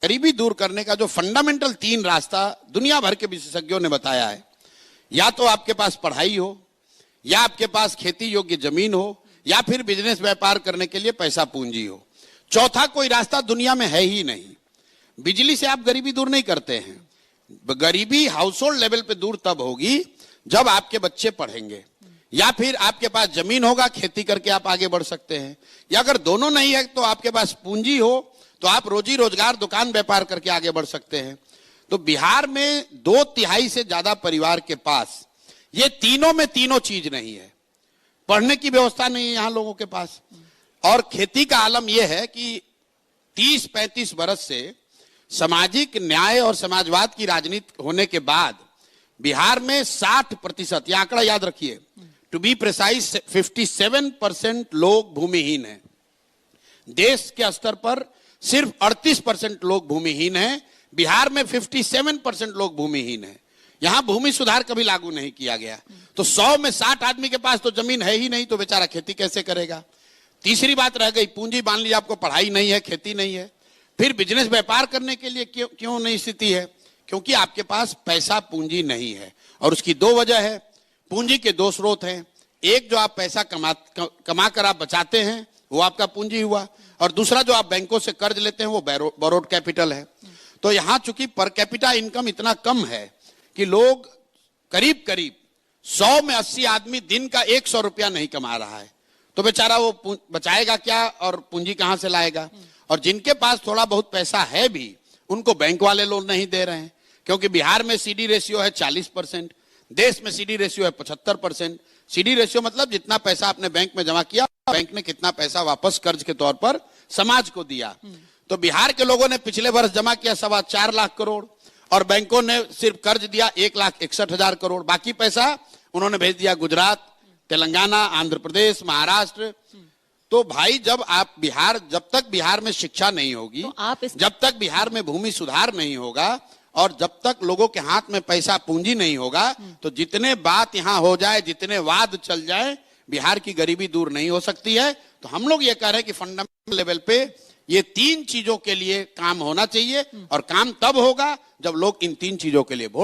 गरीबी दूर करने का जो फंडामेंटल 3 रास्ता दुनिया भर के विशेषज्ञों ने बताया है, या तो आपके पास पढ़ाई हो, या आपके पास खेती योग्य जमीन हो, या फिर बिजनेस व्यापार करने के लिए पैसा पूंजी हो। चौथा कोई रास्ता दुनिया में है ही नहीं। बिजली से आप गरीबी दूर नहीं करते हैं। गरीबी हाउस होल्ड लेवल पे दूर तब होगी जब आपके बच्चे पढ़ेंगे, या फिर आपके पास जमीन होगा, खेती करके आप आगे बढ़ सकते हैं, या अगर दोनों नहीं है तो आपके पास पूंजी हो तो आप रोजी रोजगार दुकान व्यापार करके आगे बढ़ सकते हैं। तो बिहार में 2/3 से ज्यादा परिवार के पास ये तीनों में तीनों चीज नहीं है। पढ़ने की व्यवस्था नहीं है यहां लोगों के पास, और खेती का आलम यह है कि 30-35 बरस से सामाजिक न्याय और समाजवाद की राजनीति होने के बाद बिहार में 60%, यह आंकड़ा याद रखिए, टू बी प्रिसाइज 57% लोग भूमिहीन हैं। देश के स्तर पर सिर्फ 38% लोग भूमिहीन हैं। बिहार में 57% लोग भूमिहीन हैं। यहां भूमि सुधार कभी लागू नहीं किया गया। तो 100 में 60 आदमी के पास तो जमीन है ही नहीं, तो बेचारा खेती कैसे करेगा। तीसरी बात रह गई पूंजी। मान लीजिए आपको पढ़ाई नहीं है, खेती नहीं है, फिर बिजनेस व्यापार करने के लिए क्यों नहीं स्थिति है? क्योंकि आपके पास पैसा पूंजी नहीं है। और उसकी 2 वजह है। पूंजी के 2 स्रोत हैं। एक, जो आप पैसा कमा कर आप बचाते हैं, वो आपका पूंजी हुआ, और दूसरा जो आप बैंकों से कर्ज लेते हैं वो बोरोड कैपिटल है। तो यहां चूंकि पर कैपिटा इनकम इतना कम है कि लोग करीब 100 में 80 आदमी दिन का 100 रुपया नहीं कमा रहा है, तो बेचारा वो बचाएगा क्या और पूंजी कहां से लाएगा? और जिनके पास थोड़ा बहुत पैसा है भी, उनको बैंक वाले लोन नहीं दे रहे हैं, क्योंकि बिहार में सीडी रेशियो है 40%, देश में सीडी रेशियो है 75%। सीडी रेशियो मतलब जितना पैसा आपने बैंक में जमा किया, बैंक ने कितना पैसा वापस कर्ज के तौर पर समाज को दिया। तो बिहार के लोगों ने पिछले वर्ष जमा किया 4.25 लाख करोड़, और बैंकों ने सिर्फ कर्ज दिया 1,61,000 करोड़। बाकी पैसा उन्होंने भेज दिया गुजरात, तेलंगाना, आंध्र प्रदेश, महाराष्ट्र। तो भाई, जब तक बिहार में शिक्षा नहीं होगी, तो जब तक बिहार में भूमि सुधार नहीं होगा, और जब तक लोगों के हाथ में पैसा पूंजी नहीं होगा, तो जितने बात यहां हो जाए, जितने वाद चल जाए, बिहार की गरीबी दूर नहीं हो सकती है। तो हम लोग ये कह रहे हैं कि फंडामेंटल लेवल पे ये 3 चीजों के लिए काम होना चाहिए, और काम तब होगा जब लोग इन 3 चीजों के लिए वोट